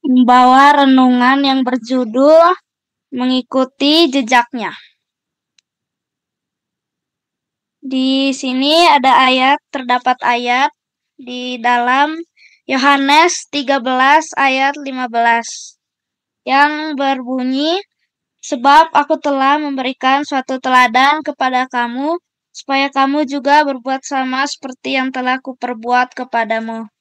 membawa renungan yang berjudul Mengikuti Jejaknya. Di sini terdapat ayat di dalam Yohanes 13 ayat 15 yang berbunyi, "Sebab aku telah memberikan suatu teladan kepada kamu, supaya kamu juga berbuat sama seperti yang telah kuperbuat kepadamu."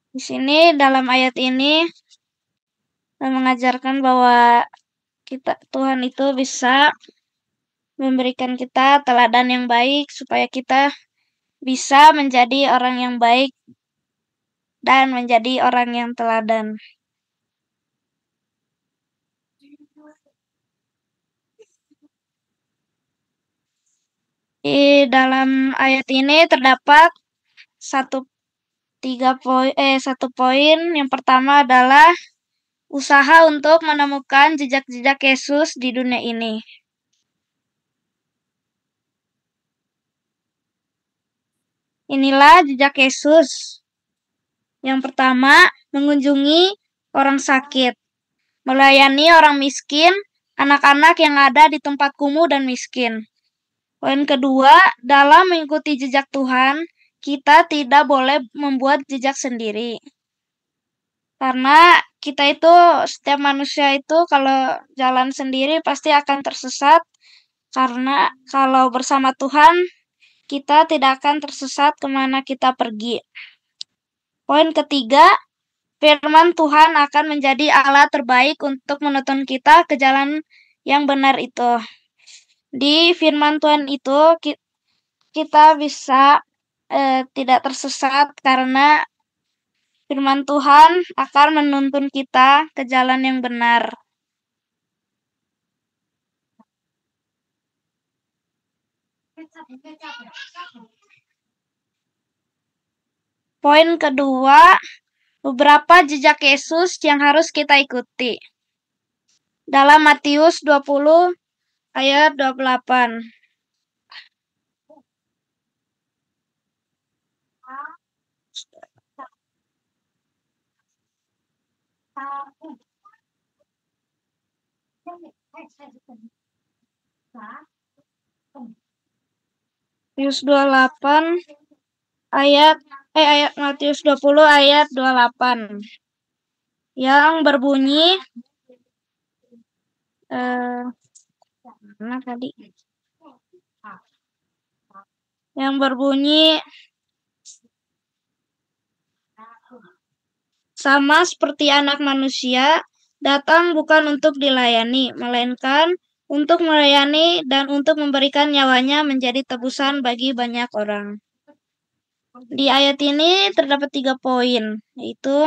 Di sini dalam ayat ini mengajarkan bahwa Tuhan itu bisa memberikan kita teladan yang baik supaya kita bisa menjadi orang yang baik dan menjadi orang yang teladan. Di dalam ayat ini terdapat satu poin. Yang pertama adalah usaha untuk menemukan jejak-jejak Yesus di dunia ini. Inilah jejak Yesus. Yang pertama, mengunjungi orang sakit, melayani orang miskin, anak-anak yang ada di tempat kumuh dan miskin. Poin kedua, dalam mengikuti jejak Tuhan, kita tidak boleh membuat jejak sendiri. Karena setiap manusia itu kalau jalan sendiri pasti akan tersesat. Karena kalau bersama Tuhan, kita tidak akan tersesat kemana kita pergi. Poin ketiga, firman Tuhan akan menjadi alat terbaik untuk menuntun kita ke jalan yang benar itu. Di firman Tuhan itu kita bisa tidak tersesat karena firman Tuhan akan menuntun kita ke jalan yang benar. Poin kedua, beberapa jejak Yesus yang harus kita ikuti. Dalam Matius 20 ayat 28. Matius 28 Matius 20 ayat 28 yang berbunyi sama seperti Anak Manusia datang bukan untuk dilayani, melainkan untuk melayani dan untuk memberikan nyawanya menjadi tebusan bagi banyak orang. Di ayat ini terdapat 3 poin, yaitu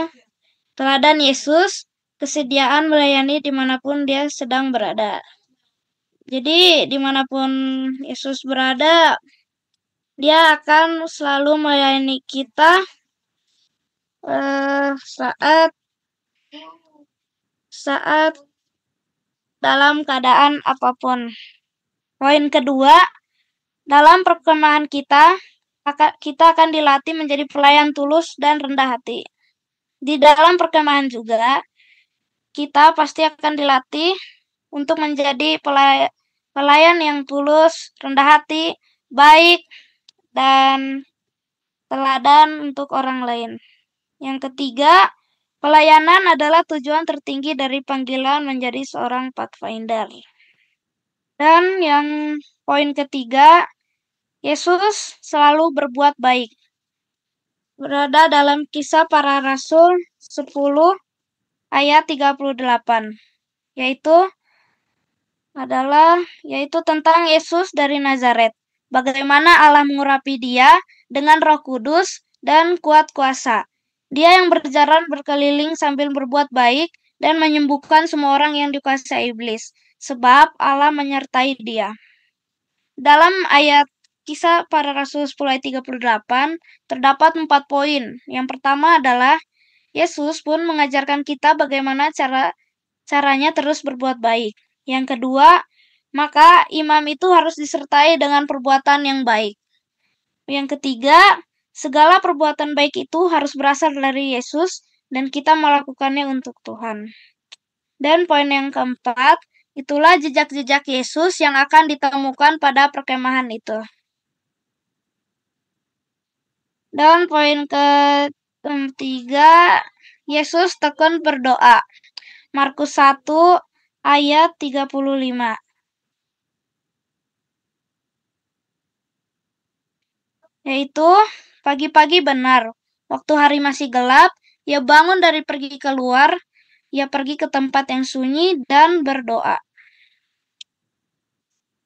teladan Yesus, kesediaan melayani dimanapun dia sedang berada. Jadi dimanapun Yesus berada, dia akan selalu melayani kita saat dalam keadaan apapun. Poin kedua, dalam perkemahan kita akan dilatih menjadi pelayan tulus dan rendah hati. Di dalam perkemahan juga, kita pasti akan dilatih untuk menjadi pelayan yang tulus, rendah hati, baik, dan teladan untuk orang lain. Yang ketiga, pelayanan adalah tujuan tertinggi dari panggilan menjadi seorang pathfinder. Dan yang poin ketiga, Yesus selalu berbuat baik. Berada dalam Kisah Para Rasul 10 ayat 38, yaitu tentang Yesus dari Nazaret. Bagaimana Allah mengurapi dia dengan Roh Kudus dan kuat kuasa. Dia yang berjalan berkeliling sambil berbuat baik dan menyembuhkan semua orang yang dikuasai iblis, sebab Allah menyertai dia. Dalam ayat Kisah Para Rasul 10 ayat 38 terdapat 4 poin. Yang pertama adalah Yesus pun mengajarkan kita bagaimana caranya terus berbuat baik. Yang kedua, maka imam itu harus disertai dengan perbuatan yang baik. Yang ketiga, Segala perbuatan baik itu harus berasal dari Yesus dan kita melakukannya untuk Tuhan. Dan poin yang keempat, itulah jejak-jejak Yesus yang akan ditemukan pada perkemahan itu. Dan poin ketiga, Yesus tekun berdoa. Markus 1 ayat 35. Yaitu, pagi-pagi benar, waktu hari masih gelap, ia bangun dari pergi keluar, ia pergi ke tempat yang sunyi dan berdoa.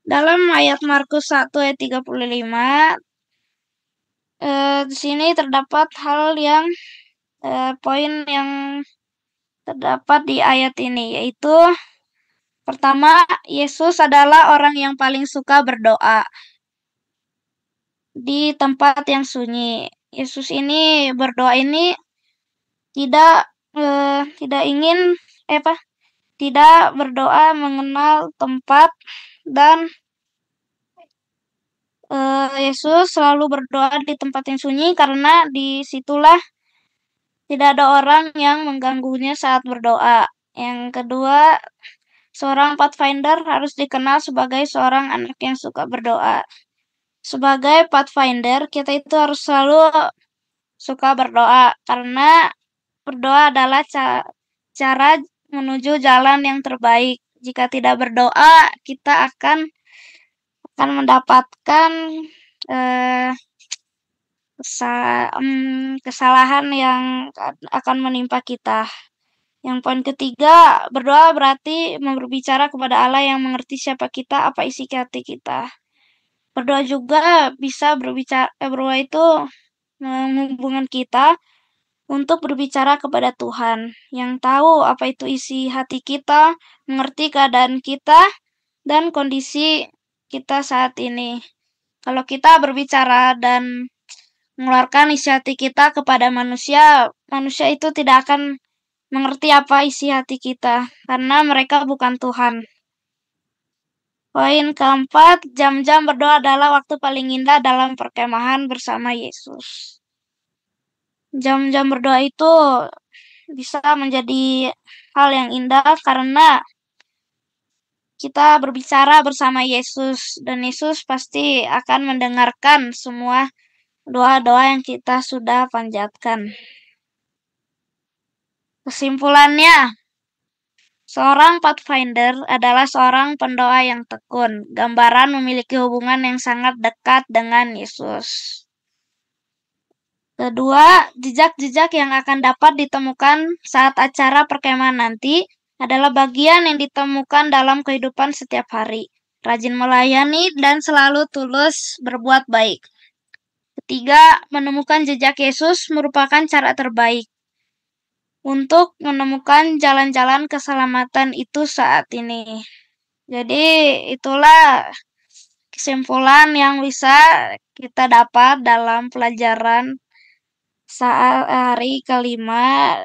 Dalam ayat Markus 1 ayat 35, di sini terdapat hal yang poin yang terdapat di ayat ini, yaitu pertama, Yesus adalah orang yang paling suka berdoa di tempat yang sunyi. Yesus ini berdoa ini tidak ingin tidak berdoa mengenal tempat, dan Yesus selalu berdoa di tempat yang sunyi karena disitulah tidak ada orang yang mengganggunya saat berdoa. Yang kedua, seorang pathfinder harus dikenal sebagai seorang anak yang suka berdoa. Sebagai pathfinder, kita itu harus selalu suka berdoa karena berdoa adalah cara menuju jalan yang terbaik. Jika tidak berdoa, kita akan mendapatkan kesalahan yang akan menimpa kita. Yang poin ketiga, berdoa berarti berbicara kepada Allah yang mengerti siapa kita, apa isi hati kita. Berdoa juga bisa berdoa itu menghubungkan kita untuk berbicara kepada Tuhan yang tahu apa itu isi hati kita, mengerti keadaan kita dan kondisi kita saat ini. Kalau kita berbicara dan mengeluarkan isi hati kita kepada manusia, manusia itu tidak akan mengerti apa isi hati kita, karena mereka bukan Tuhan. Poin keempat, jam-jam berdoa adalah waktu paling indah dalam perkemahan bersama Yesus. Jam-jam berdoa itu bisa menjadi hal yang indah karena kita berbicara bersama Yesus, dan Yesus pasti akan mendengarkan semua doa-doa yang kita sudah panjatkan. Kesimpulannya, seorang pathfinder adalah seorang pendoa yang tekun, gambaran memiliki hubungan yang sangat dekat dengan Yesus. Kedua, jejak-jejak yang akan dapat ditemukan saat acara perkemahan nanti adalah bagian yang ditemukan dalam kehidupan setiap hari, rajin melayani dan selalu tulus berbuat baik. Ketiga, menemukan jejak Yesus merupakan cara terbaik untuk menemukan jalan-jalan keselamatan itu saat ini. Jadi itulah kesimpulan yang bisa kita dapat dalam pelajaran saat hari kelima